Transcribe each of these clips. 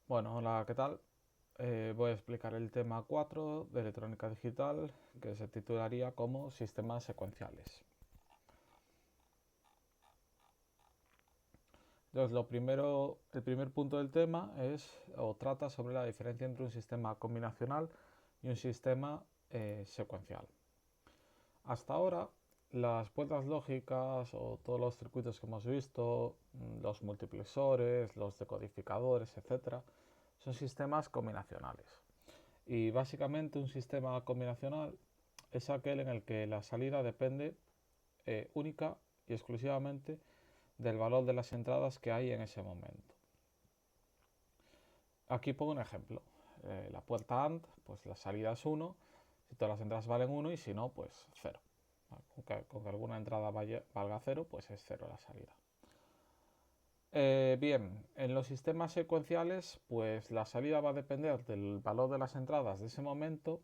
Bueno, hola, ¿qué tal? Voy a explicar el tema 4 de electrónica digital, que se titularía como sistemas secuenciales. Entonces, el primer punto del tema es o trata sobre la diferencia entre un sistema combinacional y un sistema secuencial. Hasta ahora, las puertas lógicas o todos los circuitos que hemos visto, los multiplexores, los decodificadores, etcétera, son sistemas combinacionales. Y básicamente un sistema combinacional es aquel en el que la salida depende única y exclusivamente del valor de las entradas que hay en ese momento. Aquí pongo un ejemplo. La puerta AND, pues la salida es 1, si todas las entradas valen 1 y si no, pues 0. Con que alguna entrada valga 0, pues es 0 la salida. Bien, en los sistemas secuenciales, pues la salida va a depender del valor de las entradas de ese momento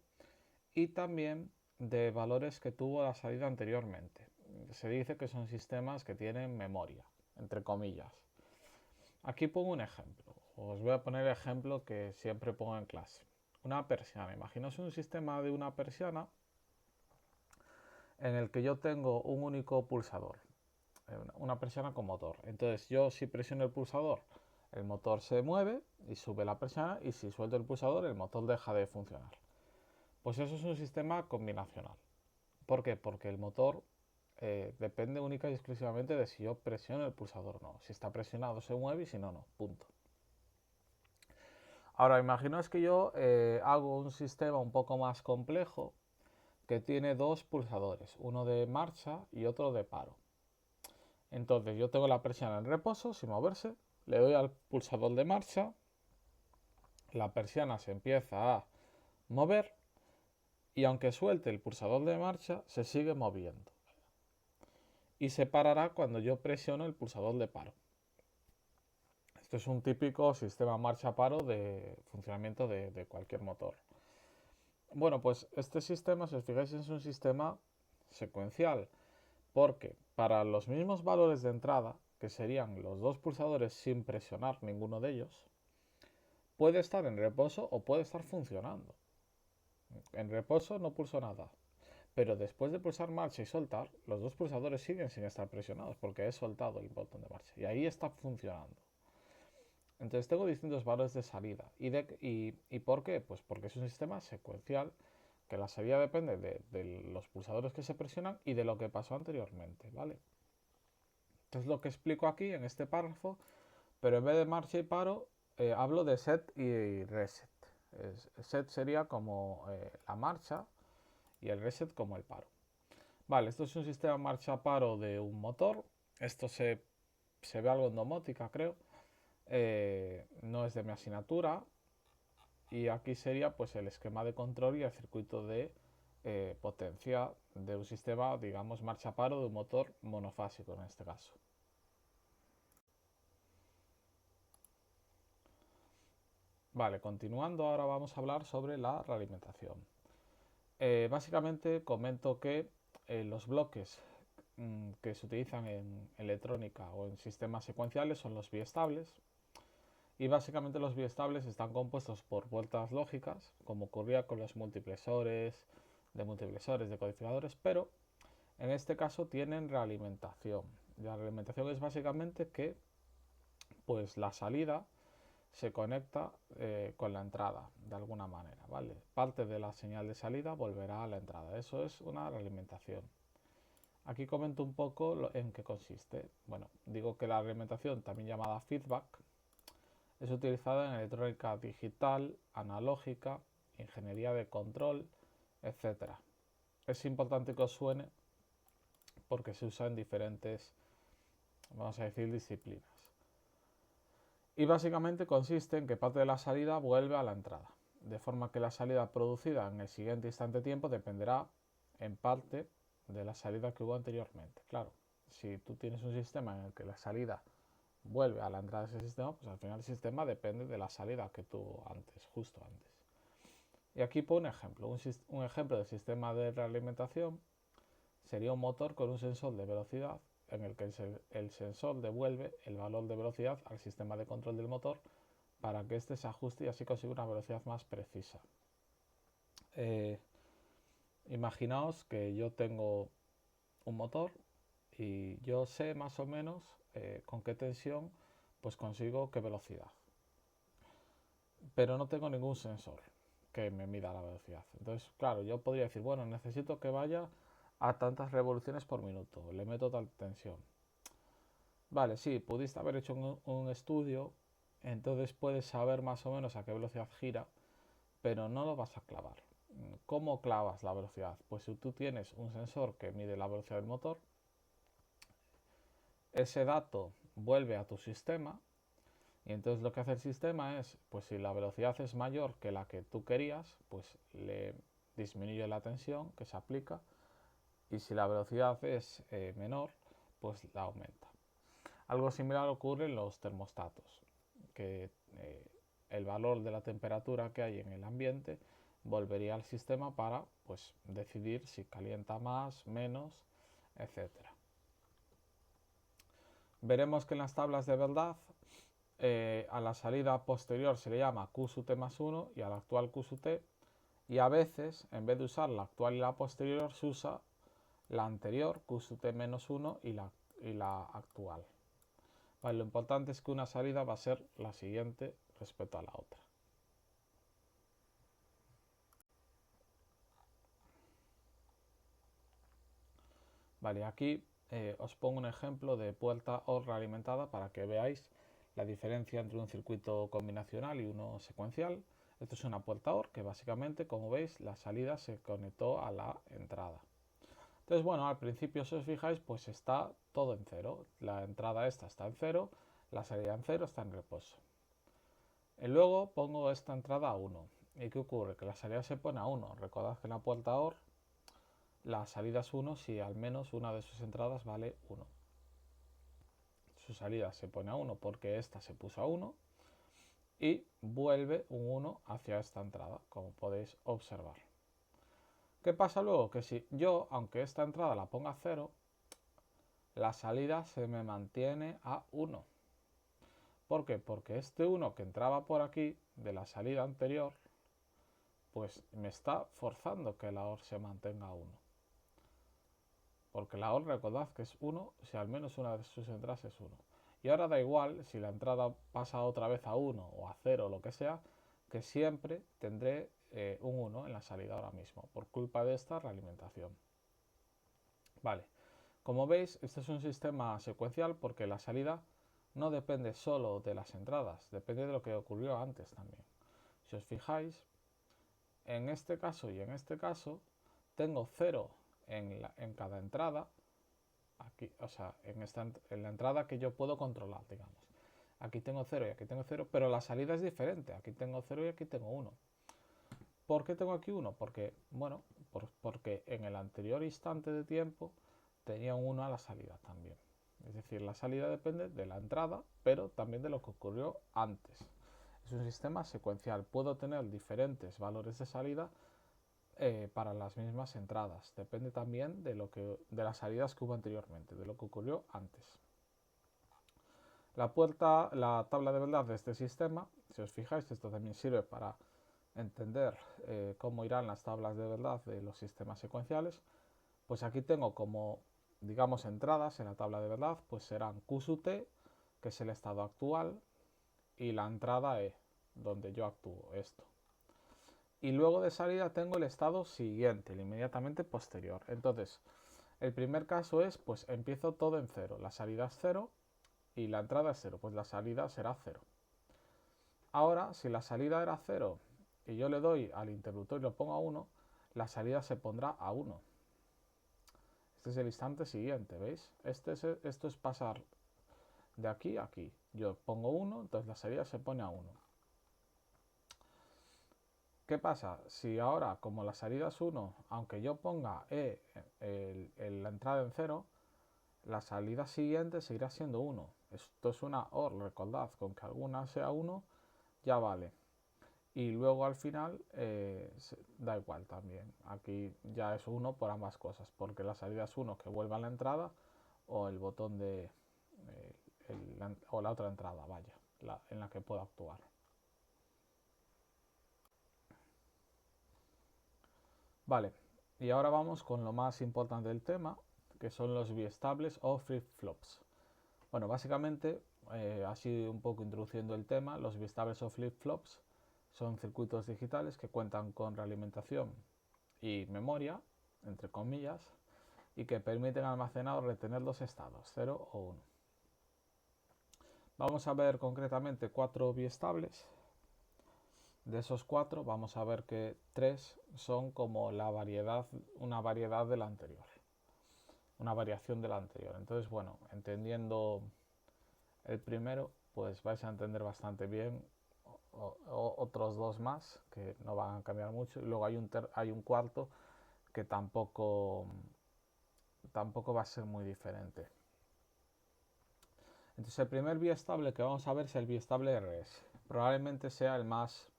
y también de valores que tuvo la salida anteriormente. Se dice que son sistemas que tienen memoria, entre comillas. Aquí pongo un ejemplo. Os voy a poner el ejemplo que siempre pongo en clase. Una persiana. Imaginaos un sistema de una persiana en el que yo tengo un único pulsador. Una persiana con motor. Entonces yo si presiono el pulsador, el motor se mueve y sube la persiana, y si suelto el pulsador, el motor deja de funcionar. Pues eso es un sistema combinacional. ¿Por qué? Porque el motor depende única y exclusivamente de si yo presiono el pulsador o no. Si está presionado se mueve y si no, no. Punto. Ahora, imaginaos que yo hago un sistema un poco más complejo que tiene dos pulsadores, uno de marcha y otro de paro. Entonces yo tengo la persiana en reposo, sin moverse, le doy al pulsador de marcha, la persiana se empieza a mover y aunque suelte el pulsador de marcha, se sigue moviendo. Y se parará cuando yo presiono el pulsador de paro. Esto es un típico sistema marcha-paro de funcionamiento de cualquier motor. Bueno, pues este sistema, si os fijáis, es un sistema secuencial, porque para los mismos valores de entrada, que serían los dos pulsadores sin presionar ninguno de ellos, puede estar en reposo o puede estar funcionando. En reposo no pulso nada, pero después de pulsar marcha y soltar, los dos pulsadores siguen sin estar presionados porque he soltado el botón de marcha y ahí está funcionando. Entonces tengo distintos valores de salida. ¿Y por qué? Pues porque es un sistema secuencial que la salida depende de los pulsadores que se presionan y de lo que pasó anteriormente, ¿vale? Entonces lo que explico aquí en este párrafo, pero en vez de marcha y paro, hablo de set y reset. Set sería como la marcha y el reset como el paro. Vale, esto es un sistema marcha-paro de un motor. Esto se ve algo en domótica, creo. No es de mi asignatura, y aquí sería pues el esquema de control y el circuito de potencia de un sistema, digamos, marcha paro de un motor monofásico en este caso. Vale, continuando, ahora vamos a hablar sobre la realimentación. Básicamente comento que los bloques que se utilizan en electrónica o en sistemas secuenciales son los biestables, y básicamente los biestables están compuestos por vueltas lógicas, como ocurría con los multiplexores, decodificadores, pero en este caso tienen realimentación. La realimentación es básicamente que pues la salida se conecta con la entrada de alguna manera, ¿vale? Parte de la señal de salida volverá a la entrada. Eso es una realimentación. Aquí comento un poco en qué consiste. Bueno, digo que la realimentación, también llamada feedback, es utilizada en electrónica digital, analógica, ingeniería de control, etcétera. Es importante que os suene porque se usa en diferentes, vamos a decir, disciplinas. Y básicamente consiste en que parte de la salida vuelve a la entrada, de forma que la salida producida en el siguiente instante de tiempo dependerá en parte de la salida que hubo anteriormente. Claro, si tú tienes un sistema en el que la salida vuelve a la entrada de ese sistema, pues al final el sistema depende de la salida que tuvo antes, justo antes. Y aquí pongo un ejemplo. Un ejemplo de sistema de realimentación sería un motor con un sensor de velocidad en el que el sensor devuelve el valor de velocidad al sistema de control del motor para que este se ajuste y así consiga una velocidad más precisa. Imaginaos que yo tengo un motor y yo sé más o menos con qué tensión pues consigo qué velocidad, pero no tengo ningún sensor que me mida la velocidad. Entonces, claro, yo podría decir, bueno, necesito que vaya a tantas revoluciones por minuto, le meto tal tensión. Vale, sí, pudiste haber hecho un estudio, entonces puedes saber más o menos a qué velocidad gira, pero no lo vas a clavar. ¿Cómo clavas la velocidad? Pues si tú tienes un sensor que mide la velocidad del motor, ese dato vuelve a tu sistema y entonces lo que hace el sistema es, pues si la velocidad es mayor que la que tú querías, pues le disminuye la tensión que se aplica y si la velocidad es menor, pues la aumenta. Algo similar ocurre en los termostatos, que el valor de la temperatura que hay en el ambiente volvería al sistema para pues, decidir si calienta más, menos, etcétera. Veremos que en las tablas de verdad a la salida posterior se le llama Q sub t más 1 y a la actual Q sub t, y a veces en vez de usar la actual y la posterior se usa la anterior Q sub t menos 1 y la actual. Vale, lo importante es que una salida va a ser la siguiente respecto a la otra. Vale, aquí os pongo un ejemplo de puerta OR realimentada para que veáis la diferencia entre un circuito combinacional y uno secuencial. Esto es una puerta OR que básicamente, como veis, la salida se conectó a la entrada. Entonces, bueno, al principio, si os fijáis, pues está todo en cero. La entrada esta está en cero, la salida en cero, está en reposo. Y luego pongo esta entrada a 1. ¿Y qué ocurre? Que la salida se pone a 1. Recordad que en la puerta OR la salida es 1 si al menos una de sus entradas vale 1. Su salida se pone a 1 porque esta se puso a 1 y vuelve un 1 hacia esta entrada, como podéis observar. ¿Qué pasa luego? Que si yo, aunque esta entrada la ponga a 0, la salida se me mantiene a 1. ¿Por qué? Porque este 1 que entraba por aquí de la salida anterior, pues me está forzando que la OR se mantenga a 1. Porque la OR, recordad que es 1 si al menos una de sus entradas es 1. Y ahora da igual si la entrada pasa otra vez a 1 o a 0 o lo que sea, que siempre tendré un 1 en la salida ahora mismo, por culpa de esta realimentación. Vale, como veis, este es un sistema secuencial porque la salida no depende solo de las entradas, depende de lo que ocurrió antes también. Si os fijáis, en este caso y en este caso, tengo 0 en cada entrada, aquí, o sea, en la entrada que yo puedo controlar, digamos. Aquí tengo 0 y aquí tengo 0, pero la salida es diferente. Aquí tengo 0 y aquí tengo 1. ¿Por qué tengo aquí 1? Porque, bueno, porque en el anterior instante de tiempo tenía un 1 a la salida también. Es decir, la salida depende de la entrada, pero también de lo que ocurrió antes. Es un sistema secuencial. Puedo tener diferentes valores de salida para las mismas entradas. Depende también de las salidas que hubo anteriormente, de lo que ocurrió antes. La tabla de verdad de este sistema, si os fijáis, esto también sirve para entender cómo irán las tablas de verdad de los sistemas secuenciales. Pues aquí tengo como, digamos, entradas en la tabla de verdad, pues serán Q sub t, que es el estado actual, y la entrada E, donde yo actúo, esto. Y luego de salida tengo el estado siguiente, el inmediatamente posterior. Entonces, el primer caso es, pues empiezo todo en 0. La salida es 0 y la entrada es 0. Pues la salida será 0. Ahora, si la salida era 0 y yo le doy al interruptor y lo pongo a 1, la salida se pondrá a 1. Este es el instante siguiente, ¿veis? Esto es pasar de aquí a aquí. Yo pongo 1, entonces la salida se pone a 1. ¿Qué pasa? Si ahora, como la salida es 1, aunque yo ponga la entrada en 0, la salida siguiente seguirá siendo 1. Esto es una OR, recordad, con que alguna sea 1, ya vale. Y luego al final da igual también. Aquí ya es 1 por ambas cosas, porque la salida es 1 que vuelva a la entrada o el botón de o la otra entrada, vaya, en la que puedo actuar. Vale, y ahora vamos con lo más importante del tema, que son los biestables o flip-flops. Bueno, básicamente, así un poco introduciendo el tema, los biestables o flip-flops son circuitos digitales que cuentan con realimentación y memoria, entre comillas, y que permiten almacenar o retener los estados, 0 o 1. Vamos a ver concretamente 4 biestables. De esos 4 vamos a ver que 3 son como una variedad de la anterior, una variación de la anterior. Entonces, bueno, entendiendo el primero, pues vais a entender bastante bien otros 2 más que no van a cambiar mucho, y luego hay un cuarto que tampoco va a ser muy diferente. Entonces el primer biestable que vamos a ver es el biestable RS. Probablemente sea el más,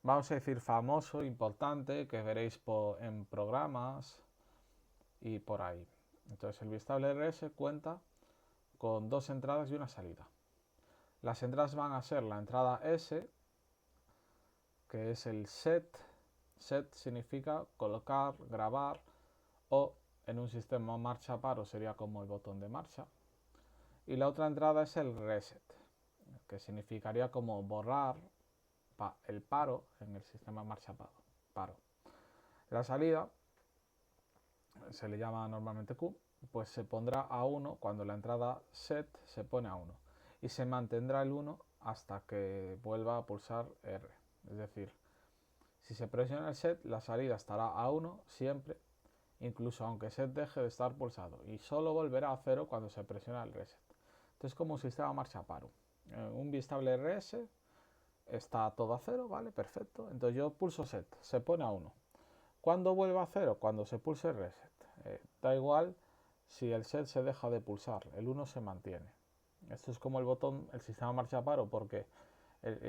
vamos a decir, famoso, importante, que veréis en programas y por ahí. Entonces el biestable RS cuenta con 2 entradas y una salida. Las entradas van a ser la entrada S, que es el set. Set significa colocar, grabar, o en un sistema marcha-paro sería como el botón de marcha. Y la otra entrada es el reset, que significaría como borrar el paro en el sistema marcha-paro. La salida se le llama normalmente Q, pues se pondrá a 1 cuando la entrada set se pone a 1 y se mantendrá el 1 hasta que vuelva a pulsar R. Es decir, si se presiona el set, la salida estará a 1 siempre, incluso aunque set deje de estar pulsado, y solo volverá a 0 cuando se presiona el reset. Entonces es como un sistema marcha-paro. Un biestable RS está todo a 0, ¿vale? Perfecto. Entonces yo pulso set, se pone a 1. ¿Cuándo vuelve a 0? Cuando se pulse reset. Da igual si el set se deja de pulsar, el 1 se mantiene. Esto es como el botón, el sistema marcha-paro, porque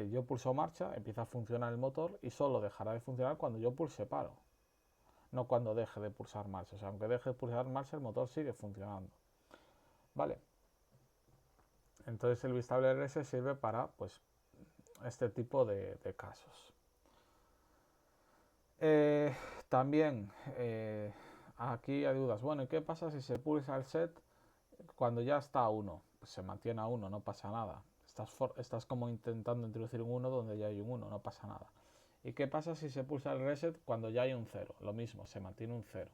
yo pulso marcha, empieza a funcionar el motor y solo dejará de funcionar cuando yo pulse paro, no cuando deje de pulsar marcha. O sea, aunque deje de pulsar marcha, el motor sigue funcionando. ¿Vale? Entonces el biestable RS sirve para pues este tipo de casos. También aquí hay dudas. Bueno, ¿y qué pasa si se pulsa el set cuando ya está a 1? Pues se mantiene a 1, no pasa nada. Estás como intentando introducir un 1 donde ya hay un 1, no pasa nada. ¿Y qué pasa si se pulsa el reset cuando ya hay un 0? Lo mismo, se mantiene un 0.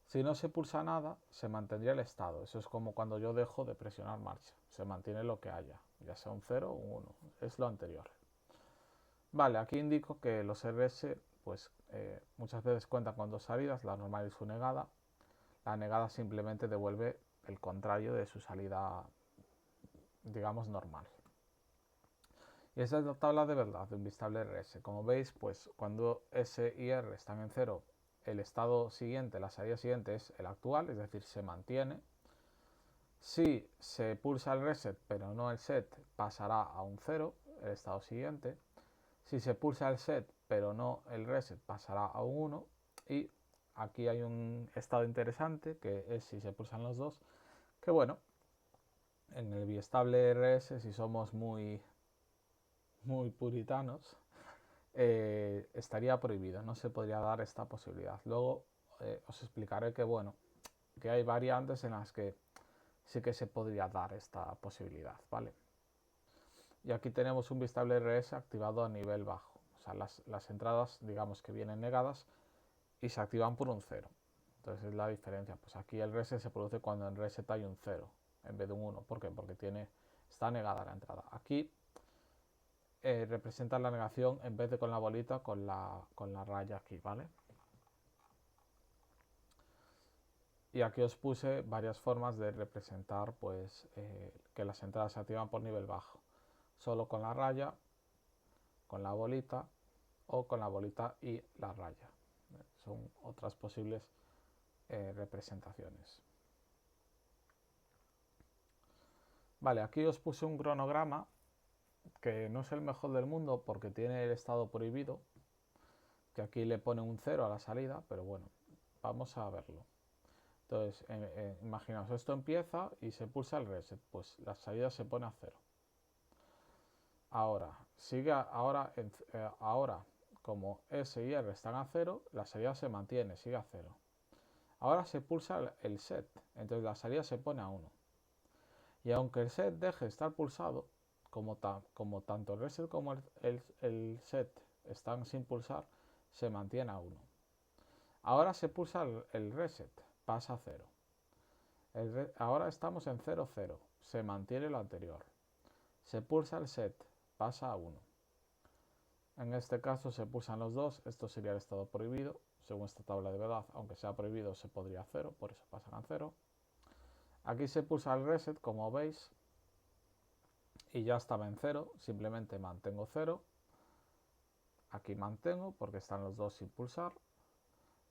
Si no se pulsa nada, se mantendría el estado. Eso es como cuando yo dejo de presionar marcha. Se mantiene lo que haya, ya sea un 0 o un 1. Es lo anterior. Vale, aquí indico que los RS pues, muchas veces cuentan con 2 salidas, la normal y su negada. La negada simplemente devuelve el contrario de su salida, digamos, normal. Y esa es la tabla de verdad de un biestable RS. Como veis, pues cuando S y R están en 0, el estado siguiente, la salida siguiente es el actual, es decir, se mantiene. Si se pulsa el reset pero no el set, pasará a un 0, el estado siguiente. Si se pulsa el set pero no el reset, pasará a un 1. Y aquí hay un estado interesante, que es si se pulsan los dos, que bueno, en el biestable RS, si somos muy puritanos, estaría prohibido, no se podría dar esta posibilidad. Luego os explicaré que bueno, que hay variantes en las que sí que se podría dar esta posibilidad, ¿vale? Y aquí tenemos un biestable RS activado a nivel bajo, o sea, las entradas, digamos que vienen negadas y se activan por un 0. Entonces es la diferencia, pues aquí el reset se produce cuando en reset hay un 0 en vez de un 1. ¿Por qué? Porque está negada la entrada. Aquí representa la negación en vez de con la bolita, con la raya aquí, ¿vale? Y aquí os puse varias formas de representar pues que las entradas se activan por nivel bajo. Solo con la raya, con la bolita o con la bolita y la raya. Son otras posibles representaciones. Vale, aquí os puse un cronograma que no es el mejor del mundo porque tiene el estado prohibido, que aquí le pone un 0 a la salida, pero bueno, vamos a verlo. Entonces, imaginaos, esto empieza y se pulsa el reset, pues la salida se pone a 0. Ahora, ahora como S y R están a 0, la salida se mantiene, sigue a 0. Ahora se pulsa el set, entonces la salida se pone a 1. Y aunque el set deje de estar pulsado, como tanto el reset como el set están sin pulsar, se mantiene a 1. Ahora se pulsa el reset, pasa a 0. Ahora estamos en 0, 0, se mantiene lo anterior. Se pulsa el set, pasa a 1. En este caso se pulsan los dos, esto sería el estado prohibido, según esta tabla de verdad, aunque sea prohibido se podría a 0, por eso pasan a 0. Aquí se pulsa el reset, como veis, y ya estaba en 0, simplemente mantengo 0. Aquí mantengo porque están los dos sin pulsar.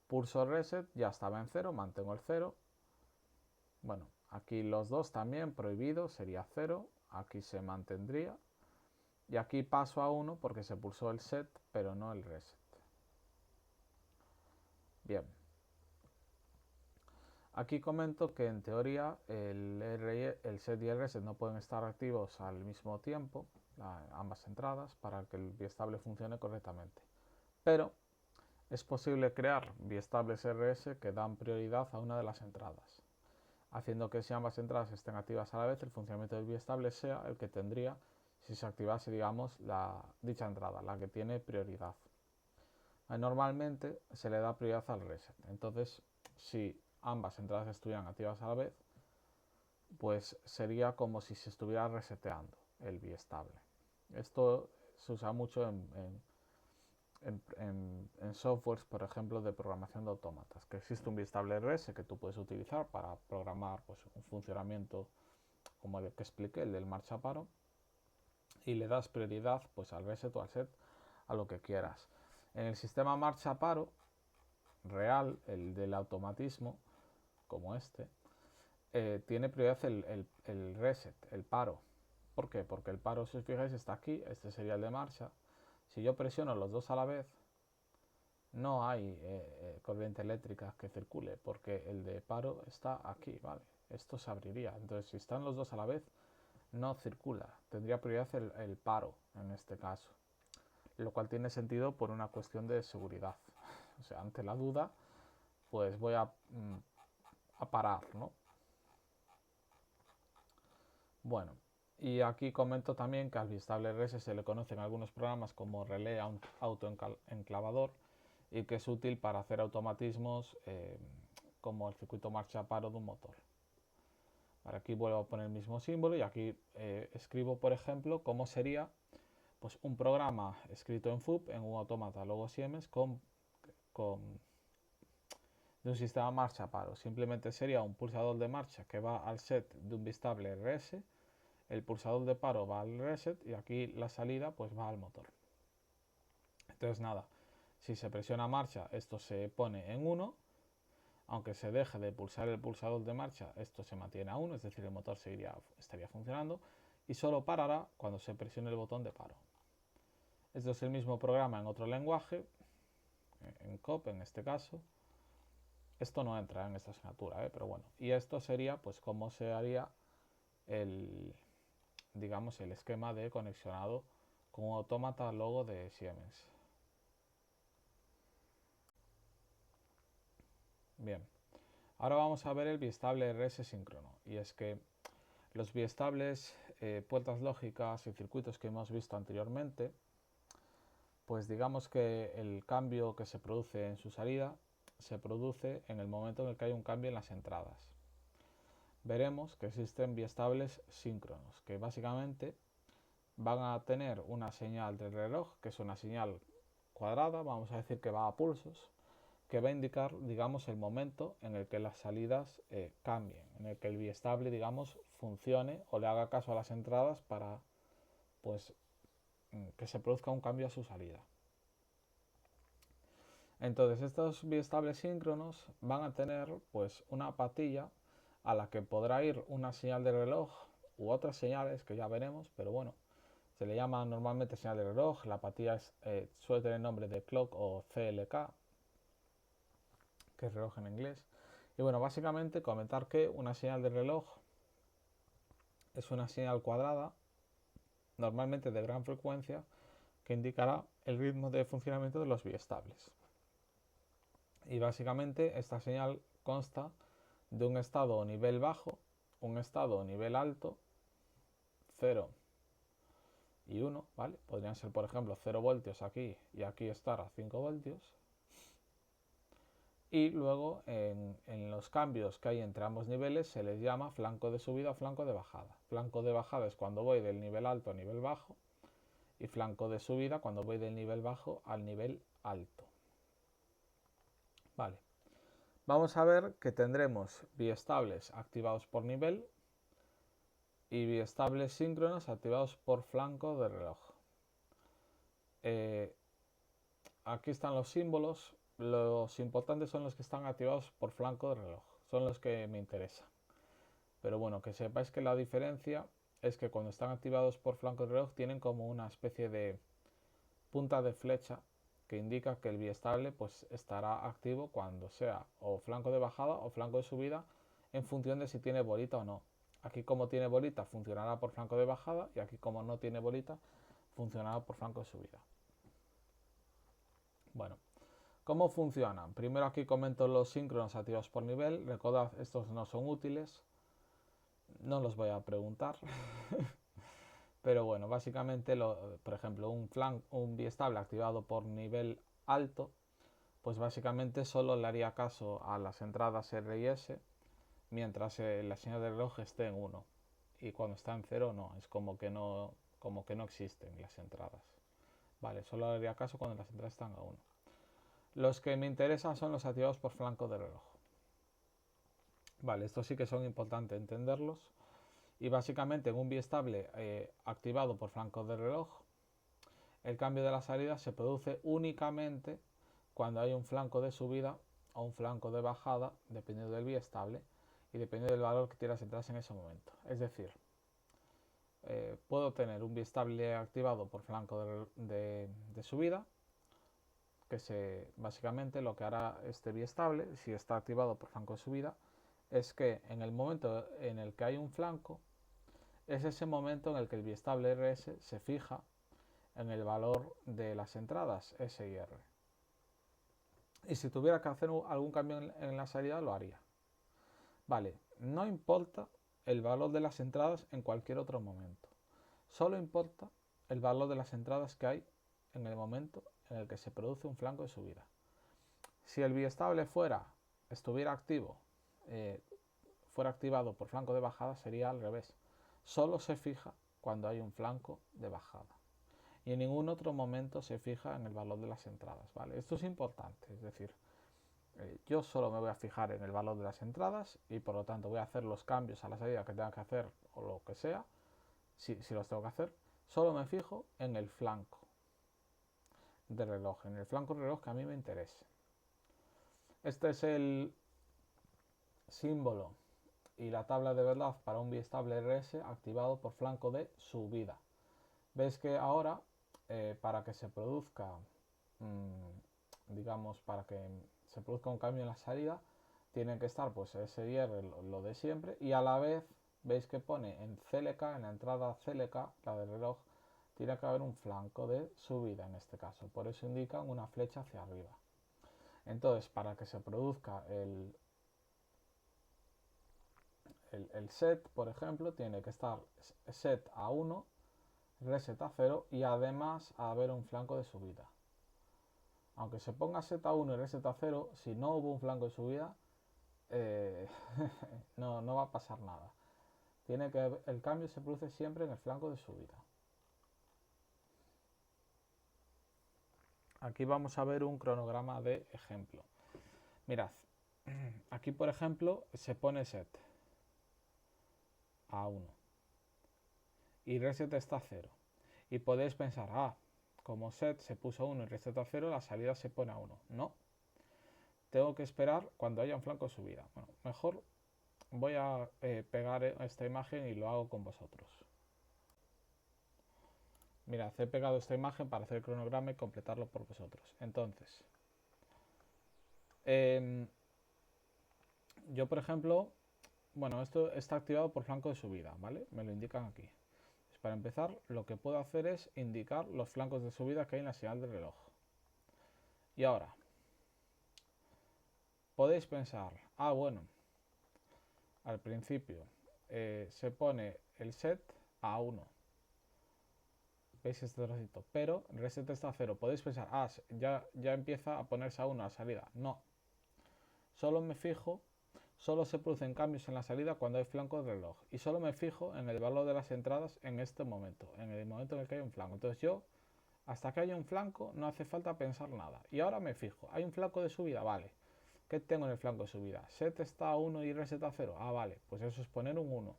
Pulso reset, ya estaba en 0, mantengo el 0. Bueno, aquí los dos también prohibido, sería 0, aquí se mantendría. Y aquí paso a 1 porque se pulsó el set, pero no el reset. Bien. Aquí comento que en teoría el set y el reset no pueden estar activos al mismo tiempo, ambas entradas, para que el biestable funcione correctamente. Pero es posible crear biestables RS que dan prioridad a una de las entradas, haciendo que si ambas entradas estén activas a la vez, el funcionamiento del biestable sea el que tendría si se activase, digamos, dicha entrada, la que tiene prioridad. Normalmente se le da prioridad al reset. Entonces, si ambas entradas estuvieran activas a la vez, pues sería como si se estuviera reseteando el biestable. Esto se usa mucho en softwares, por ejemplo, de programación de autómatas, que existe un biestable RS que tú puedes utilizar para programar pues, un funcionamiento como el que expliqué, el del marcha paro, y le das prioridad pues, al reset o al set, a lo que quieras. En el sistema marcha paro real, el del automatismo, como este, tiene prioridad el reset, el paro. ¿Por qué? Porque el paro, si os fijáis, está aquí, este sería el de marcha. Si yo presiono los dos a la vez, no hay corriente eléctrica que circule, porque el de paro está aquí, ¿vale? Esto se abriría. Entonces, si están los dos a la vez, no circula. Tendría prioridad el paro, en este caso. Lo cual tiene sentido por una cuestión de seguridad. O sea, ante la duda, pues voy a parar, ¿no? Bueno, y aquí comento también que al biestable RS se le conocen algunos programas como relé autoenclavador y que es útil para hacer automatismos como el circuito marcha paro de un motor. Ahora aquí vuelvo a poner el mismo símbolo y aquí escribo, por ejemplo, cómo sería pues, un programa escrito en FUP, en un autómata Logo Siemens, de un sistema marcha paro. Simplemente sería un pulsador de marcha que va al set de un biestable RS, el pulsador de paro va al reset y aquí la salida pues va al motor. Entonces nada, si se presiona marcha esto se pone en 1, aunque se deje de pulsar el pulsador de marcha esto se mantiene a 1, es decir el motor estaría funcionando y solo parará cuando se presione el botón de paro. Esto es el mismo programa en otro lenguaje, en COP en este caso. Esto no entra en esta asignatura, pero bueno. Y esto sería pues cómo se haría digamos, el esquema de conexionado con un autómata Logo de Siemens. Bien, ahora vamos a ver el biestable RS síncrono. Y es que los biestables, puertas lógicas y circuitos que hemos visto anteriormente, pues digamos que el cambio que se produce en su salida se produce en el momento en el que hay un cambio en las entradas. Veremos que existen biestables síncronos, que básicamente van a tener una señal del reloj, que es una señal cuadrada, vamos a decir que va a pulsos, que va a indicar, digamos, el momento en el que las salidas cambien, en el que el biestable, digamos, funcione o le haga caso a las entradas para, pues, que se produzca un cambio a su salida. Entonces, estos biestables síncronos van a tener, pues, una patilla a la que podrá ir una señal de reloj u otras señales que ya veremos, pero bueno, se le llama normalmente señal de reloj. La patilla suele tener el nombre de clock o CLK, que es reloj en inglés. Y bueno, básicamente comentar que una señal de reloj es una señal cuadrada, normalmente de gran frecuencia, que indicará el ritmo de funcionamiento de los biestables. Y básicamente esta señal consta de un estado o nivel bajo, un estado o nivel alto, 0 y 1, ¿vale? Podrían ser, por ejemplo, 0 voltios aquí y aquí estar a 5 voltios. Y luego en los cambios que hay entre ambos niveles se les llama flanco de subida o flanco de bajada. Flanco de bajada es cuando voy del nivel alto a nivel bajo y flanco de subida cuando voy del nivel bajo al nivel alto. Vale. Vamos a ver que tendremos biestables activados por nivel y biestables síncronos activados por flanco de reloj. Aquí están los símbolos. Los importantes son los que están activados por flanco de reloj. Son los que me interesan. Pero bueno, que sepáis que la diferencia es que cuando están activados por flanco de reloj tienen como una especie de punta de flecha que indica que el biestable pues estará activo cuando sea o flanco de bajada o flanco de subida en función de si tiene bolita o no. Aquí como tiene bolita funcionará por flanco de bajada y aquí como no tiene bolita funcionará por flanco de subida. Bueno, ¿cómo funcionan? Primero aquí comento los síncronos activados por nivel. Recordad, estos no son útiles. No los voy a preguntar. Pero bueno, básicamente, por ejemplo, un biestable activado por nivel alto, pues básicamente solo le haría caso a las entradas R y S, mientras la señal de reloj esté en 1. Y cuando está en 0 no, es como que no existen las entradas. Vale, solo le haría caso cuando las entradas están a 1. Los que me interesan son los activados por flanco de reloj. Vale, estos sí que son importantes entenderlos. Y básicamente en un biestable activado por flanco de reloj, el cambio de la salida se produce únicamente cuando hay un flanco de subida o un flanco de bajada, dependiendo del biestable y dependiendo del valor que quieras entrar en ese momento. Es decir, puedo tener un biestable activado por flanco de subida, que básicamente lo que hará este biestable, si está activado por flanco de subida, es que en el momento en el que hay un flanco, es ese momento en el que el biestable RS se fija en el valor de las entradas S y R. Y si tuviera que hacer algún cambio en la salida, lo haría. Vale, no importa el valor de las entradas en cualquier otro momento. Solo importa el valor de las entradas que hay en el momento en el que se produce un flanco de subida. Si el biestable estuviera activo, fuera activado por flanco de bajada, sería al revés. Solo se fija cuando hay un flanco de bajada. Y en ningún otro momento se fija en el valor de las entradas, ¿vale? Esto es importante, es decir, yo solo me voy a fijar en el valor de las entradas y por lo tanto voy a hacer los cambios a la salida que tenga que hacer o lo que sea, si los tengo que hacer, solo me fijo en el flanco de reloj, en el flanco de reloj que a mí me interese. Este es el símbolo y la tabla de verdad para un biestable RS activado por flanco de subida. Veis que ahora, para que se produzca, digamos, para que se produzca un cambio en la salida, tienen que estar pues S y R, lo de siempre, y a la vez veis que pone en CLK, en la entrada CLK, la del reloj, tiene que haber un flanco de subida en este caso, por eso indican una flecha hacia arriba. Entonces, para que se produzca el set, por ejemplo, tiene que estar set a 1, reset a 0 y además haber un flanco de subida. Aunque se ponga set a 1 y reset a 0, si no hubo un flanco de subida, no va a pasar nada. El cambio se produce siempre en el flanco de subida. Aquí vamos a ver un cronograma de ejemplo. Mirad, aquí por ejemplo se pone set a 1 y reset está a 0. Y podéis pensar, como set se puso a 1 y reset a 0, la salida se pone a 1. No, tengo que esperar cuando haya un flanco de subida. Bueno, mejor voy a pegar esta imagen y lo hago con vosotros. Mirad, he pegado esta imagen para hacer el cronograma y completarlo por vosotros. Entonces, yo por ejemplo, bueno, esto está activado por flanco de subida, ¿vale? Me lo indican aquí. para empezar, lo que puedo hacer es indicar los flancos de subida que hay en la señal del reloj. Y ahora, podéis pensar, bueno, al principio se pone el set a 1. ¿Veis este trocito? Pero reset está a 0. Podéis pensar, ya empieza a ponerse a 1 a la salida. No. Solo me fijo, solo se producen cambios en la salida cuando hay flanco de reloj. Y solo me fijo en el valor de las entradas en este momento, en el momento en el que hay un flanco. Entonces yo, hasta que haya un flanco, no hace falta pensar nada. Y ahora me fijo, hay un flanco de subida, vale. ¿Qué tengo en el flanco de subida? Set está a 1 y reset a 0. Vale, pues eso es poner un 1.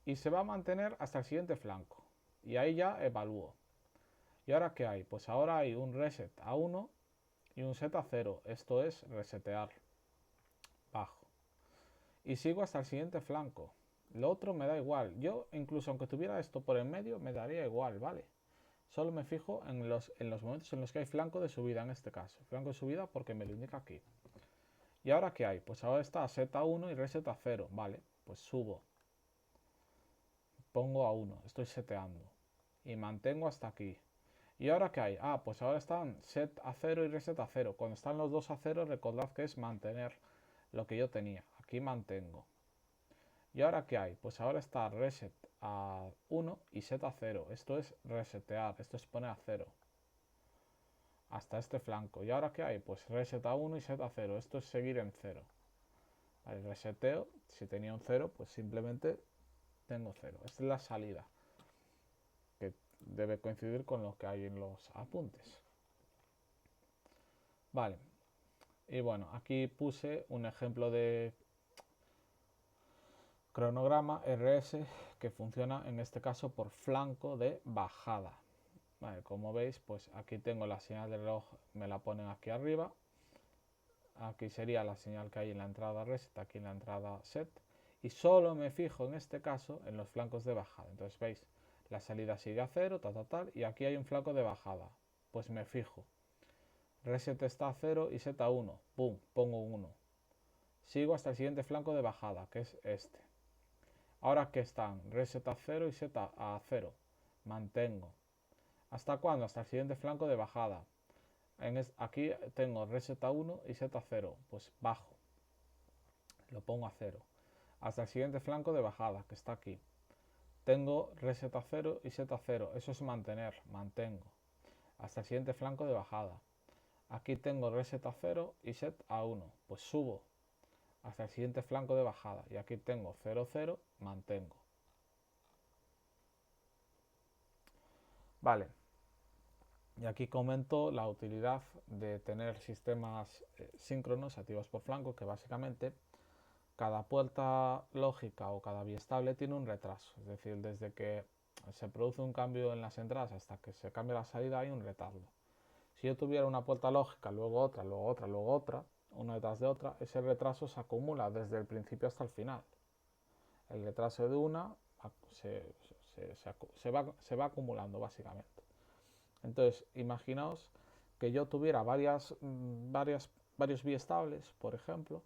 Y se va a mantener hasta el siguiente flanco. Y ahí ya evalúo. ¿Y ahora qué hay? Pues ahora hay un reset a 1 y un set a 0. Esto es resetear. Bajo. Y sigo hasta el siguiente flanco. Lo otro me da igual. Yo, incluso aunque tuviera esto por en medio, me daría igual, ¿vale? Solo me fijo en los momentos en los que hay flanco de subida, en este caso. Flanco de subida porque me lo indica aquí. ¿Y ahora qué hay? Pues ahora está set a 1 y reset a 0. Vale, pues subo. Pongo a 1. Estoy seteando. Y mantengo hasta aquí. ¿Y ahora qué hay? Pues ahora están set a 0 y reset a 0. Cuando están los dos a 0, recordad que es mantener lo que yo tenía. Aquí mantengo. ¿Y ahora qué hay? Pues ahora está reset a 1 y set a 0. Esto es resetear, esto es poner a 0. Hasta este flanco. ¿Y ahora qué hay? Pues reset a 1 y set a 0. Esto es seguir en 0. Vale, reseteo. Si tenía un 0, pues simplemente tengo 0. Esta es la salida, que debe coincidir con lo que hay en los apuntes. Vale. Y bueno, aquí puse un ejemplo de cronograma RS que funciona en este caso por flanco de bajada. Vale, como veis, pues aquí tengo la señal de reloj, me la ponen aquí arriba. Aquí sería la señal que hay en la entrada reset, aquí en la entrada set. Y solo me fijo en este caso en los flancos de bajada. Entonces veis, la salida sigue a 0, tal, y aquí hay un flanco de bajada. Pues me fijo. Reset está a 0 y set a 1. Pum, pongo un 1. Sigo hasta el siguiente flanco de bajada, que es este. Ahora que están reset a 0 y set a 0. Mantengo. ¿Hasta cuándo? Hasta el siguiente flanco de bajada. Aquí tengo reset a 1 y set a 0. Pues bajo. Lo pongo a 0. Hasta el siguiente flanco de bajada, que está aquí. Tengo reset a 0 y set a 0. Eso es mantener. Mantengo. Hasta el siguiente flanco de bajada. Aquí tengo reset a 0 y set a 1. Pues subo hasta el siguiente flanco de bajada. Y aquí tengo 0, 0, mantengo. Vale. Y aquí comento la utilidad de tener sistemas síncronos activos por flanco, que básicamente cada puerta lógica o cada biestable tiene un retraso. Es decir, desde que se produce un cambio en las entradas hasta que se cambia la salida hay un retardo. Si yo tuviera una puerta lógica, luego otra, luego otra, luego otra, una detrás de otra, ese retraso se acumula desde el principio hasta el final. El retraso de una se va acumulando básicamente. Entonces, imaginaos que yo tuviera varios biestables, por ejemplo,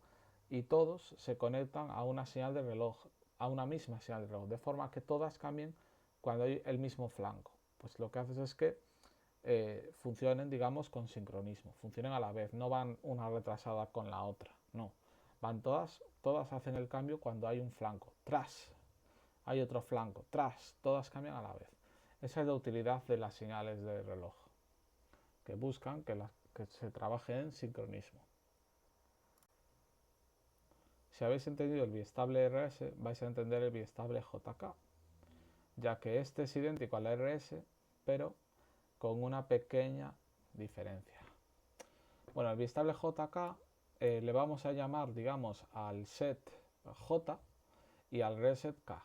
y todos se conectan a una señal de reloj, a una misma señal de reloj, de forma que todas cambien cuando hay el mismo flanco. Pues lo que haces es que funcionen, digamos, con sincronismo, funcionen a la vez, no van una retrasada con la otra, no, van todas hacen el cambio cuando hay un flanco, tras, hay otro flanco, tras, todas cambian a la vez. Esa es la utilidad de las señales de reloj, que buscan que se trabaje en sincronismo. Si habéis entendido el biestable RS, vais a entender el biestable JK, ya que este es idéntico al RS, pero con una pequeña diferencia. Bueno, el biestable JK le vamos a llamar, digamos, al set J y al reset K.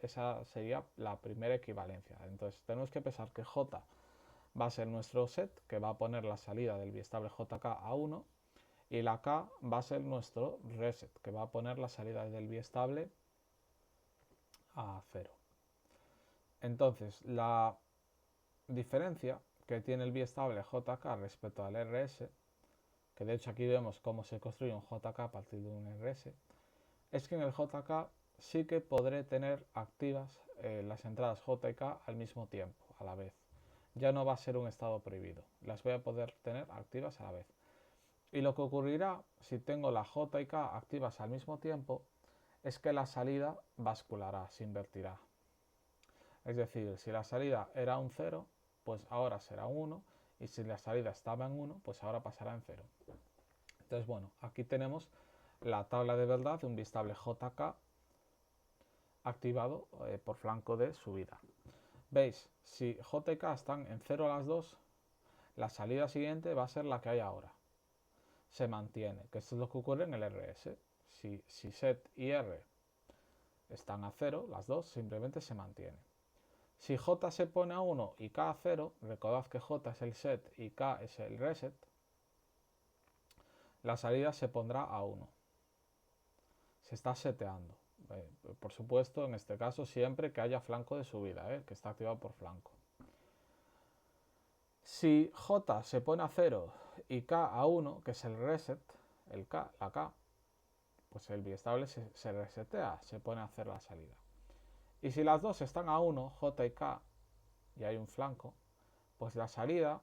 Esa sería la primera equivalencia. Entonces tenemos que pensar que J va a ser nuestro set, que va a poner la salida del biestable JK a 1, y la K va a ser nuestro reset, que va a poner la salida del biestable a 0. Entonces, la diferencia que tiene el biestable JK respecto al RS, que de hecho aquí vemos cómo se construye un JK a partir de un RS, es que en el JK sí que podré tener activas las entradas J y K al mismo tiempo, a la vez. Ya no va a ser un estado prohibido, las voy a poder tener activas a la vez. Y lo que ocurrirá si tengo la J y K activas al mismo tiempo es que la salida basculará, se invertirá. Es decir, si la salida era un 0, pues ahora será un 1, y si la salida estaba en 1, pues ahora pasará en 0. Entonces, bueno, aquí tenemos la tabla de verdad de un bistable JK activado por flanco de subida. Veis, si J y K están en 0 las dos, la salida siguiente va a ser la que hay ahora. Se mantiene, que esto es lo que ocurre en el RS. Si set y R están a 0, las dos, simplemente se mantiene. Si J se pone a 1 y K a 0, recordad que J es el set y K es el reset, la salida se pondrá a 1. Se está seteando. Por supuesto, en este caso siempre que haya flanco de subida, que está activado por flanco. Si J se pone a 0 y K a 1, que es el reset, la K, pues el biestable se resetea, se pone a hacer la salida. Y si las dos están a 1, J y K, y hay un flanco, pues la salida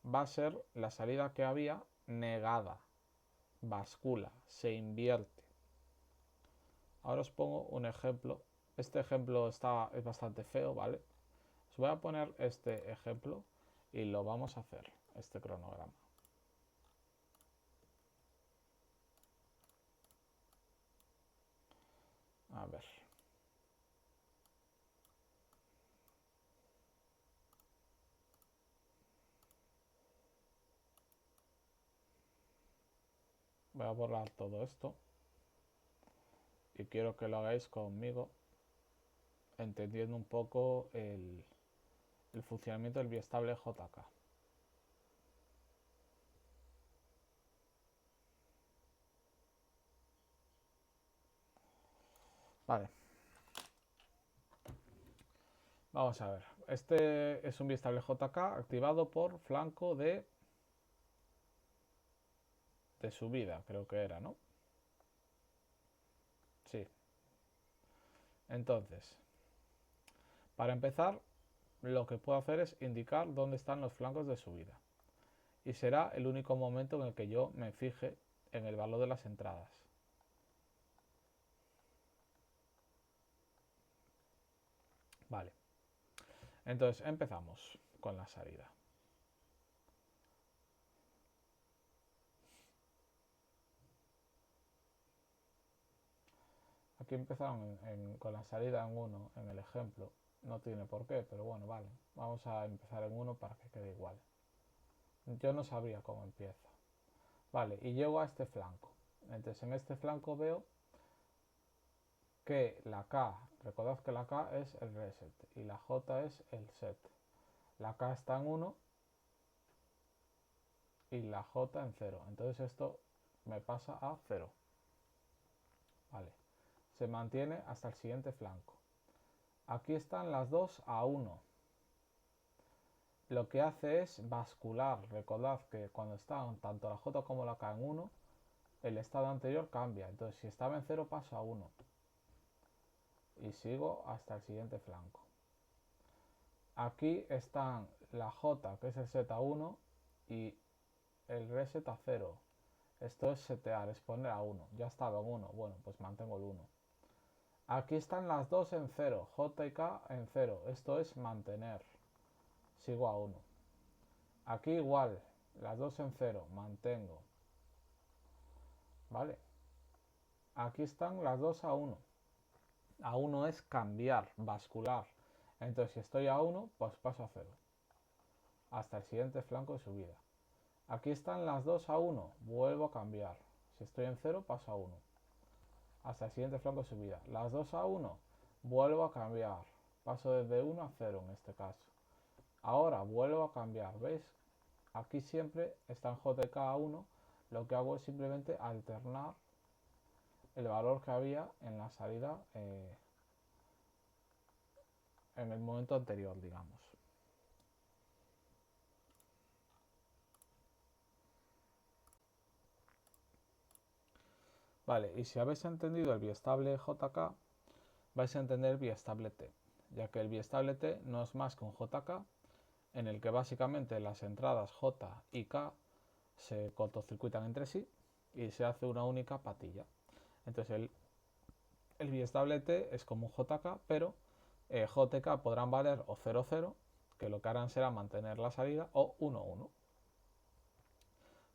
va a ser la salida que había negada, bascula, se invierte. Ahora os pongo un ejemplo. Este ejemplo es bastante feo, ¿vale? Os voy a poner este ejemplo y lo vamos a hacer, este cronograma. A ver. Voy a borrar todo esto y quiero que lo hagáis conmigo, entendiendo un poco el funcionamiento del biestable JK. Vale. Vamos a ver. Este es un biestable JK activado por flanco de subida, creo que era, ¿no? Sí. Entonces, para empezar, lo que puedo hacer es indicar dónde están los flancos de subida. Y será el único momento en el que yo me fije en el valor de las entradas. Vale. Entonces empezamos con la salida. Aquí empezaron con la salida en 1 en el ejemplo. No tiene por qué, pero bueno, vale. Vamos a empezar en 1 para que quede igual. Yo no sabría cómo empieza. Vale, y llego a este flanco. Entonces en este flanco veo que la K, recordad que la K es el reset y la J es el set. La K está en 1 y la J en 0. Entonces esto me pasa a 0. Vale. Se mantiene hasta el siguiente flanco. Aquí están las dos a 1. Lo que hace es bascular. Recordad que cuando están tanto la J como la K en 1, el estado anterior cambia. Entonces si estaba en 0 paso a 1. Y sigo hasta el siguiente flanco. Aquí están la J, que es el set a 1, y el reset a 0. Esto es setear, es poner a 1. Ya estaba en 1. Bueno, pues mantengo el 1. Aquí están las dos en 0. J y K en 0. Esto es mantener. Sigo a 1. Aquí igual. Las dos en 0. Mantengo. ¿Vale? Aquí están las dos a 1. A 1 es cambiar, bascular. Entonces si estoy a 1, pues paso a 0. Hasta el siguiente flanco de subida. Aquí están las dos a 1. Vuelvo a cambiar. Si estoy en 0, paso a 1. Hasta el siguiente flanco de subida. Las dos a 1. Vuelvo a cambiar. Paso desde 1 a 0 en este caso. Ahora vuelvo a cambiar. ¿Veis? Aquí siempre están JK a 1. Lo que hago es simplemente alternar el valor que había en la salida en el momento anterior, digamos. Vale, y si habéis entendido el biestable JK, vais a entender biestable T, ya que el biestable T no es más que un JK en el que básicamente las entradas J y K se cortocircuitan entre sí y se hace una única patilla. Entonces el biestable T es como un JK, pero JK podrán valer o 0, 0, que lo que harán será mantener la salida, o 1, 1,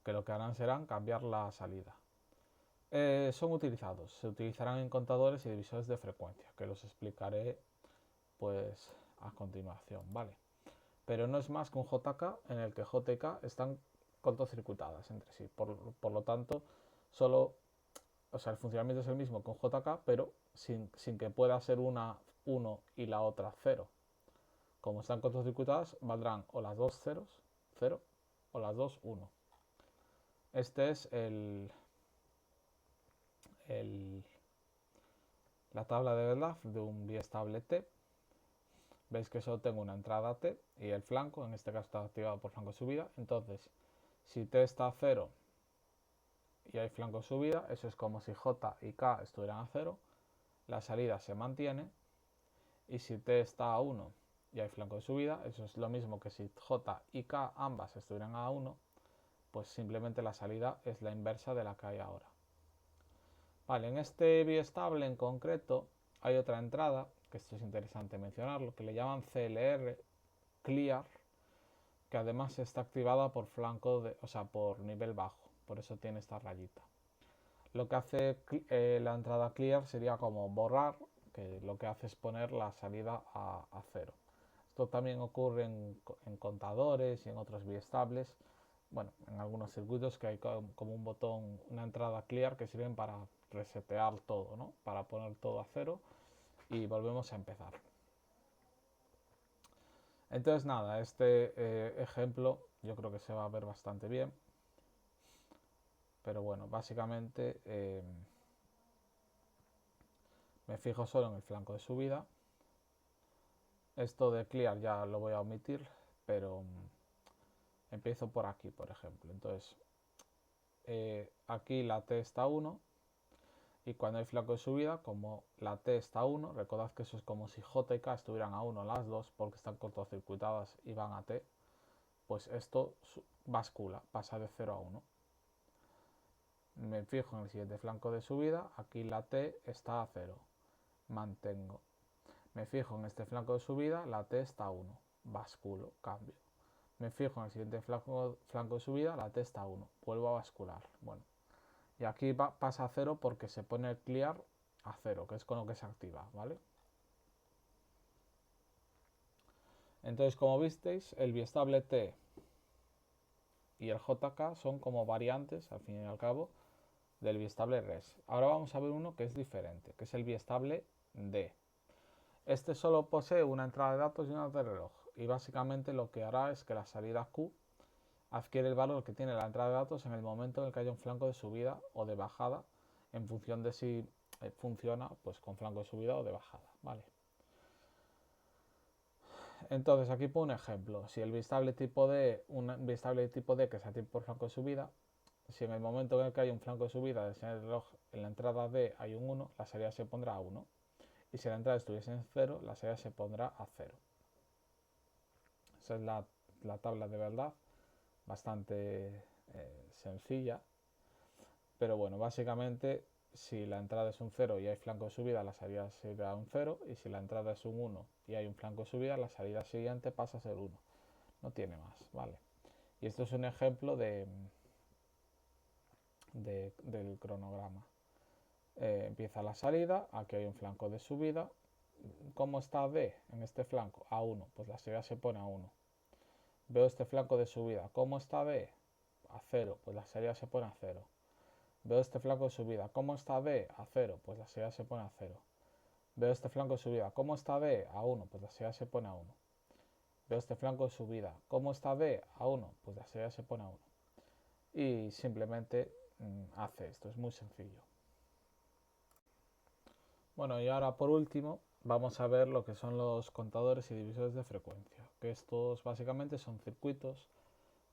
que lo que harán será cambiar la salida. Son utilizados, se utilizarán en contadores y divisores de frecuencia, que los explicaré pues a continuación, ¿vale? Pero no es más que un JK en el que J y K están cortocircuitadas entre sí, por lo tanto, solo, o sea, el funcionamiento es el mismo que un JK, pero sin que pueda ser una 1 y la otra 0. Como están cortocircuitadas, valdrán o las dos ceros, 0, o las dos 1. Este es la tabla de verdad de un biestable T. Veis que solo tengo una entrada T y el flanco, en este caso está activado por flanco de subida. Entonces, si T está a 0 y hay flanco de subida, eso es como si J y K estuvieran a 0, la salida se mantiene. Y si T está a 1 y hay flanco de subida, eso es lo mismo que si J y K ambas estuvieran a 1, pues simplemente la salida es la inversa de la que hay ahora. Vale, en este biestable en concreto hay otra entrada, que esto es interesante mencionarlo, que le llaman CLR, Clear, que además está activada por flanco, o sea, por nivel bajo, por eso tiene esta rayita. Lo que hace la entrada Clear sería como borrar, que lo que hace es poner la salida a 0. Esto también ocurre en contadores y en otros biestables. Bueno, en algunos circuitos que hay como un botón, una entrada clear que sirven para resetear todo, ¿no? Para poner todo a 0 y volvemos a empezar. Entonces nada, este ejemplo yo creo que se va a ver bastante bien. Pero bueno, básicamente me fijo solo en el flanco de subida. Esto de clear ya lo voy a omitir, pero empiezo por aquí, por ejemplo. Entonces, aquí la T está a 1 y cuando hay flanco de subida, como la T está a 1, recordad que eso es como si J y K estuvieran a 1 las dos porque están cortocircuitadas y van a T, pues esto bascula, pasa de 0 a 1. Me fijo en el siguiente flanco de subida, aquí la T está a 0, mantengo. Me fijo en este flanco de subida, la T está a 1, basculo, cambio. Me fijo en el siguiente flanco de subida, la T está a 1, vuelvo a bascular. Bueno, y aquí pasa a 0 porque se pone el clear a 0, que es con lo que se activa, ¿vale? Entonces, como visteis, el biestable T y el JK son como variantes, al fin y al cabo, del biestable res. Ahora vamos a ver uno que es diferente, que es el biestable D. Este solo posee una entrada de datos y una de reloj, y básicamente lo que hará es que la salida Q adquiere el valor que tiene la entrada de datos en el momento en el que haya un flanco de subida o de bajada, en función de si funciona pues con flanco de subida o de bajada, ¿vale? Entonces aquí pongo un ejemplo. Si el biestable tipo D, un biestable de tipo D que se activa por flanco de subida, si en el momento en el que hay un flanco de subida del señal de reloj en la entrada D hay un 1, la salida se pondrá a 1. Y si la entrada estuviese en 0, la salida se pondrá a 0. Esa es la tabla de verdad, bastante sencilla. Pero bueno, básicamente si la entrada es un 0 y hay flanco de subida, la salida será un 0. Y si la entrada es un 1 y hay un flanco de subida, la salida siguiente pasa a ser 1. No tiene más, ¿vale? Y esto es un ejemplo del cronograma. Empieza la salida, aquí hay un flanco de subida. ¿Cómo está D en este flanco? A 1, pues la salida se pone a 1. Veo este flanco de subida. ¿Cómo está D? A 0, pues la salida se pone a 0. Veo este flanco de subida. ¿Cómo está D? A 0, pues la salida se pone a 0. Veo este flanco de subida. ¿Cómo está D? A 1, pues la salida se pone a 1. Veo este flanco de subida. ¿Cómo está D? A 1, pues la salida se pone a 1. Y simplemente hace esto, es muy sencillo. Bueno, y ahora por último vamos a ver lo que son los contadores y divisores de frecuencia, que estos básicamente son circuitos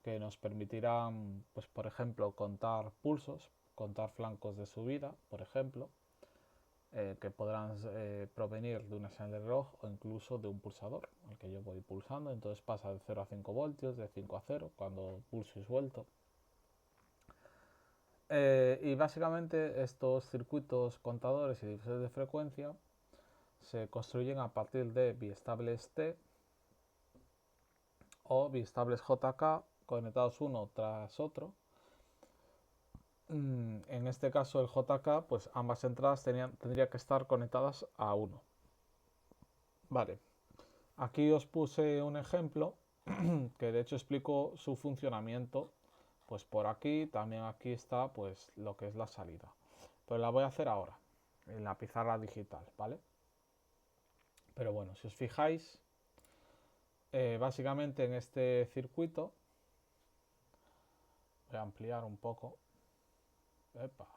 que nos permitirán, pues por ejemplo, contar pulsos, contar flancos de subida, por ejemplo, que podrán provenir de una señal de reloj o incluso de un pulsador, al que yo voy pulsando. Entonces pasa de 0 a 5 voltios, de 5 a 0, cuando pulso y suelto. Y básicamente estos circuitos contadores y divisores de frecuencia se construyen a partir de biestables T o biestables JK conectados uno tras otro. En este caso el JK, pues ambas entradas tendrían que estar conectadas a 1. Vale, aquí os puse un ejemplo que de hecho explico su funcionamiento. Pues por aquí, también aquí está pues lo que es la salida. Pero la voy a hacer ahora, en la pizarra digital, ¿vale? Pero bueno, si os fijáis, básicamente en este circuito, voy a ampliar un poco. Epa,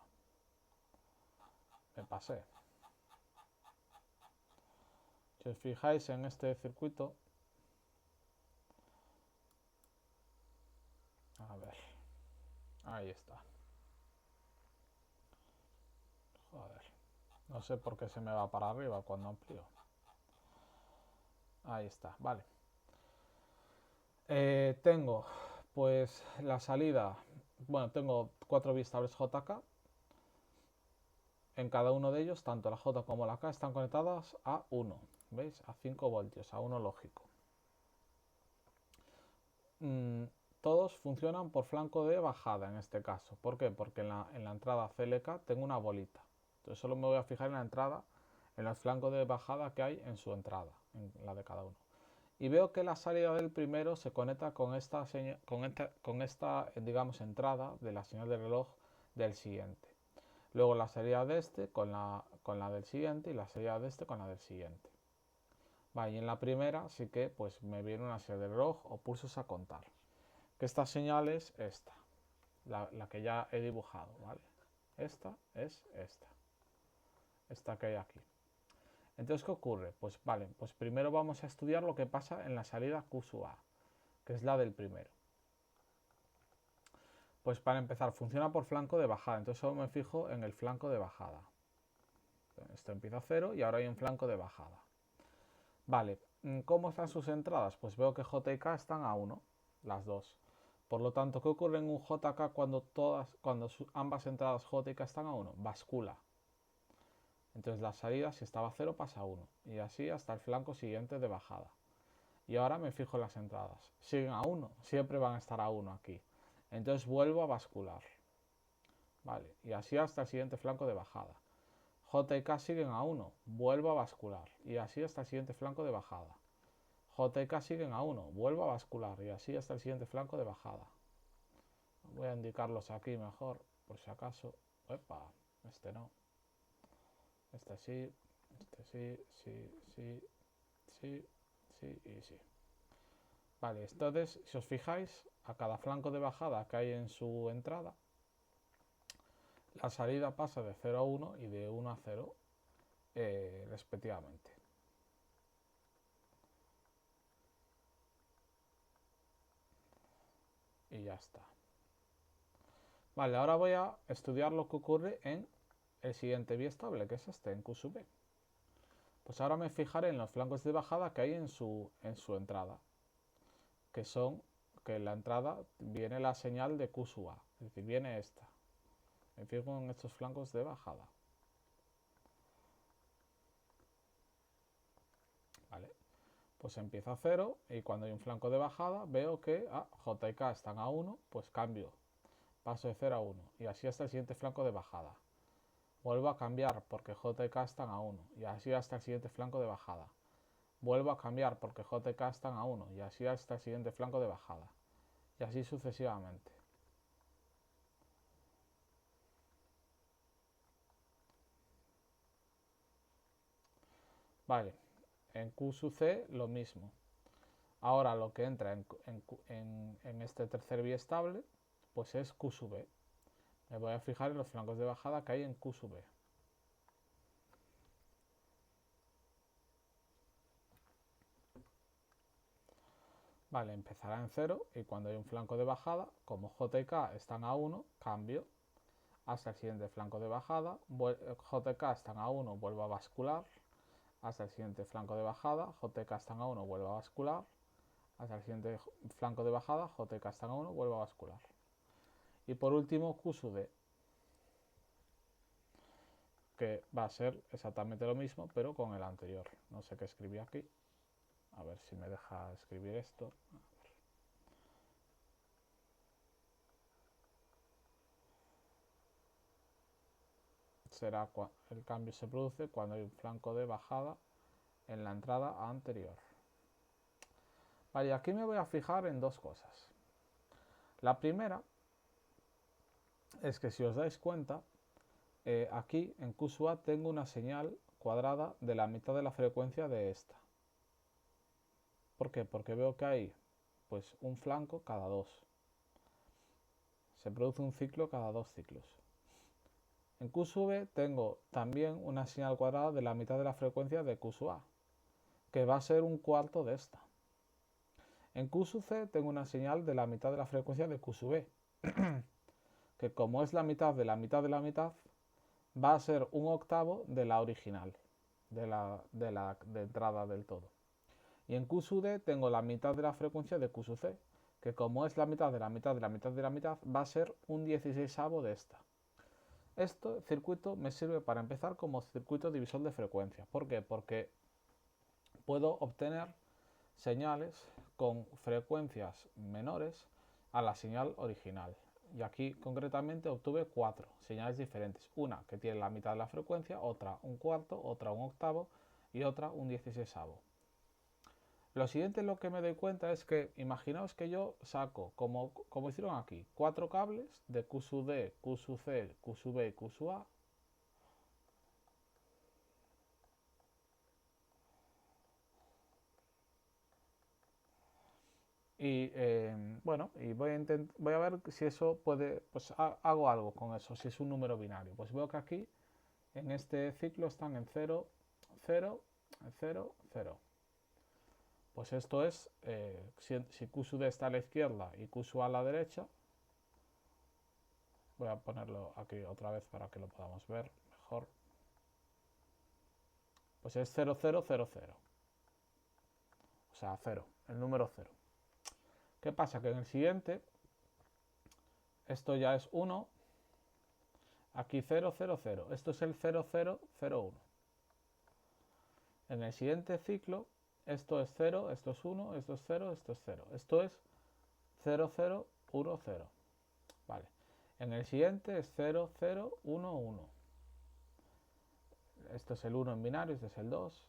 me pasé. Si os fijáis en este circuito, a ver, ahí está. Joder, no sé por qué se me va para arriba cuando amplío. Ahí está, vale. Tengo pues la salida, bueno, tengo 4 biestables JK. En cada uno de ellos, tanto la J como la K están conectadas a 1, ¿veis? A 5 voltios, a 1 lógico. Todos funcionan por flanco de bajada en este caso. ¿Por qué? Porque en la entrada CLK tengo una bolita. Entonces solo me voy a fijar en la entrada, en el flanco de bajada que hay en su entrada, en la de cada uno. Y veo que la salida del primero se conecta con esta digamos, entrada de la señal de reloj del siguiente. Luego la salida de este con la del siguiente y la salida de este con la del siguiente. Vale, y en la primera sí que pues me viene una serie de reloj o pulsos a contar. Que esta señal es esta, la que ya he dibujado, ¿vale? Esta es esta que hay aquí. Entonces, ¿qué ocurre? Pues vale, pues primero vamos a estudiar lo que pasa en la salida Q sub A, que es la del primero. Pues para empezar, funciona por flanco de bajada, entonces solo me fijo en el flanco de bajada. Esto empieza a 0 y ahora hay un flanco de bajada. Vale, ¿cómo están sus entradas? Pues veo que J y K están a 1, las dos. Por lo tanto, ¿qué ocurre en un JK cuando ambas entradas J y K están a 1? Bascula. Entonces la salida, si estaba a 0, pasa a 1. Y así hasta el flanco siguiente de bajada. Y ahora me fijo en las entradas. Siguen a 1, siempre van a estar a 1 aquí. Entonces vuelvo a bascular. Vale, y así hasta el siguiente flanco de bajada. J y K siguen a 1, vuelvo a bascular. Y así hasta el siguiente flanco de bajada. J y K siguen a 1, vuelvo a bascular. Y así hasta el siguiente flanco de bajada. Voy a indicarlos aquí mejor, por si acaso. Epa, este no. Este sí, sí, sí y sí. Vale, entonces, si os fijáis, a cada flanco de bajada que hay en su entrada, la salida pasa de 0 a 1 y de 1 a 0 respectivamente. Y ya está. Vale, ahora voy a estudiar lo que ocurre en el siguiente biestable, que es este, en Q sub B. Pues ahora me fijaré en los flancos de bajada que hay en su entrada, que son que en la entrada viene la señal de Q sub A, es decir, viene esta. Me fijo en estos flancos de bajada. Vale, pues empieza a 0 y cuando hay un flanco de bajada veo que J y K están a 1, pues cambio, paso de 0 a 1 y así hasta el siguiente flanco de bajada. Vuelvo a cambiar porque J y K están a 1 y así hasta el siguiente flanco de bajada. Vuelvo a cambiar porque J y K están a 1 y así hasta el siguiente flanco de bajada. Y así sucesivamente. Vale, en Q sub C lo mismo. Ahora lo que entra en este tercer biestable pues es Q sub B. Me voy a fijar en los flancos de bajada que hay en Q sub B. Vale, empezará en 0 y cuando hay un flanco de bajada, como J y K están a 1, cambio hasta el siguiente flanco de bajada, JK están a 1, vuelvo a bascular, hasta el siguiente flanco de bajada, JK están a 1, vuelvo a bascular, hasta el siguiente flanco de bajada, JK están a 1, vuelvo a bascular. Y por último, Q sub D, que va a ser exactamente lo mismo, pero con el anterior. No sé qué escribí aquí. A ver si me deja escribir esto. El cambio se produce cuando hay un flanco de bajada en la entrada anterior. Vale, aquí me voy a fijar en dos cosas. La primera es que si os dais cuenta, aquí en Q sub A tengo una señal cuadrada de la mitad de la frecuencia de esta. ¿Por qué? Porque veo que hay pues un flanco cada 2. Se produce un ciclo cada 2 ciclos. En Q sub B tengo también una señal cuadrada de la mitad de la frecuencia de Q sub A, que va a ser un cuarto de esta. En Q sub C tengo una señal de la mitad de la frecuencia de Q sub B, que como es la mitad de la mitad de la mitad, va a ser un octavo de la original, de entrada del todo. Y en Q sub D tengo la mitad de la frecuencia de Q sub C, que como es la mitad de la mitad de la mitad de la mitad, va a ser un 16avo de esta. Este circuito me sirve para empezar como circuito divisor de frecuencia. ¿Por qué? Porque puedo obtener señales con frecuencias menores a la señal original. Y aquí concretamente obtuve 4 señales diferentes. Una que tiene la mitad de la frecuencia, otra un cuarto, otra un octavo y otra un 16avo. Lo siguiente lo que me doy cuenta es que imaginaos que yo saco, como hicieron aquí, 4 cables de Q sub D, Q sub C, Q sub B y Q sub A. Y bueno, y voy a ver si eso puede, pues hago algo con eso, si es un número binario. Pues veo que aquí, en este ciclo, están en 0, 0, 0, 0. Pues esto es, si Q sub D está a la izquierda y Q sub A a la derecha, voy a ponerlo aquí otra vez para que lo podamos ver mejor. Pues es 0, 0, 0, 0. O sea, 0, el número 0. ¿Qué pasa? Que en el siguiente, esto ya es 1, aquí 0, 0, 0. Esto es el 0, 0, 0, 1. En el siguiente ciclo, esto es 0, esto es 1, esto es 0, esto es 0. Esto es 0, 0, 1, 0. Vale. En el siguiente es 0, 0, 1, 1. Esto es el 1 en binario, este es el 2.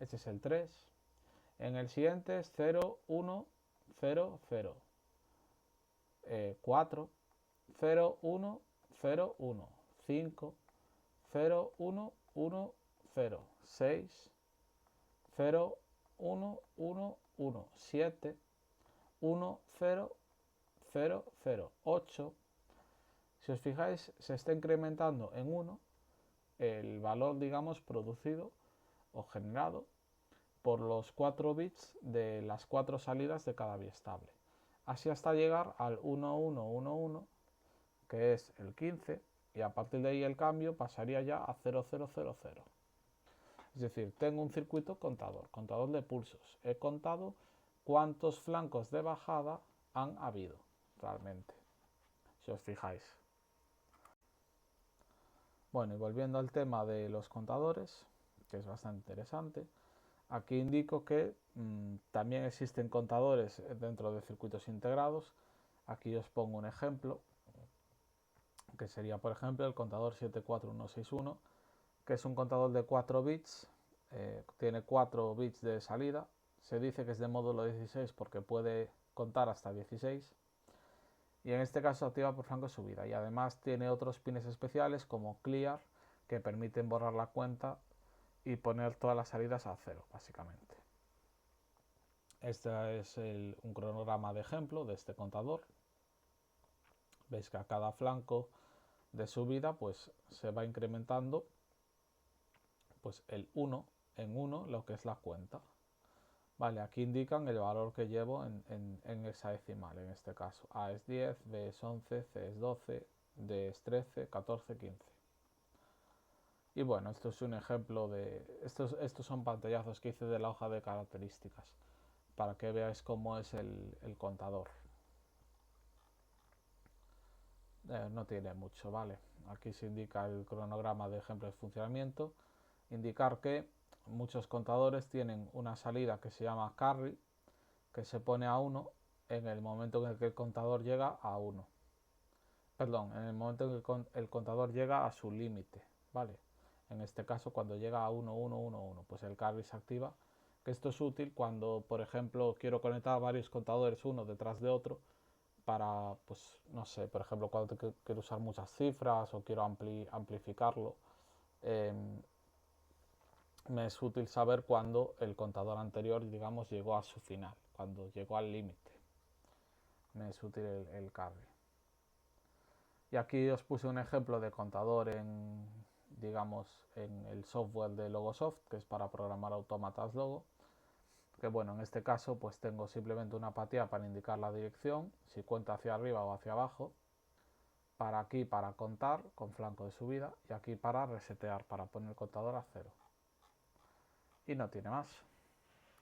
Este es el 3. En el siguiente es 0, 1, 0, 0. 4, 0, 1, 0, 1. 5, 0, 1, 1, 0. 6, 0, 1, 1, 1. 7, 1, 0, 0, 0. 8. Si os fijáis, se está incrementando en 1 el valor, digamos, producido o generado por los 4 bits de las 4 salidas de cada biestable. Así hasta llegar al 1, 1, 1, 1, que es el 15, y a partir de ahí el cambio pasaría ya a 0, 0, 0, 0. Es decir, tengo un circuito contador de pulsos. He contado cuántos flancos de bajada han habido realmente, si os fijáis. Bueno, y volviendo al tema de los contadores, que es bastante interesante, aquí indico que también existen contadores dentro de circuitos integrados. Aquí os pongo un ejemplo, que sería, por ejemplo, el contador 74161, que es un contador de 4 bits, tiene 4 bits de salida. Se dice que es de módulo 16 porque puede contar hasta 16. Y en este caso activa por flanco de subida. Y además tiene otros pines especiales como clear, que permiten borrar la cuenta y poner todas las salidas a 0, básicamente. Este es un cronograma de ejemplo de este contador. Veis que a cada flanco de subida pues se va incrementando pues el 1 en 1 lo que es la cuenta. Vale, aquí indican el valor que llevo en hexadecimal en este caso. A es 10, B es 11, C es 12, de 13, 14, 15. Y bueno, esto es un ejemplo de... Estos son pantallazos que hice de la hoja de características para que veáis cómo es el contador. No tiene mucho, ¿vale? Aquí se indica el cronograma de ejemplo de funcionamiento. Indicar que muchos contadores tienen una salida que se llama carry, que se pone a 1 en el momento en el que el contador llega a 1. Perdón, en el momento en que el contador llega a su límite, ¿vale? En este caso, cuando llega a 1, 1, 1, 1, pues el carry se activa. Que esto es útil cuando, por ejemplo, quiero conectar varios contadores uno detrás de otro para, pues, no sé, por ejemplo, cuando quiero usar muchas cifras o quiero amplificarlo, eh, me es útil saber cuándo el contador anterior, digamos, llegó a su final, cuando llegó al límite. Me es útil el carry. Y aquí os puse un ejemplo de contador en, digamos, en el software de Logosoft, que es para programar autómatas Logo. Que bueno, en este caso pues tengo simplemente una apatía para indicar la dirección, si cuenta hacia arriba o hacia abajo, para aquí para contar con flanco de subida y aquí para resetear, para poner el contador a 0. Y no tiene más.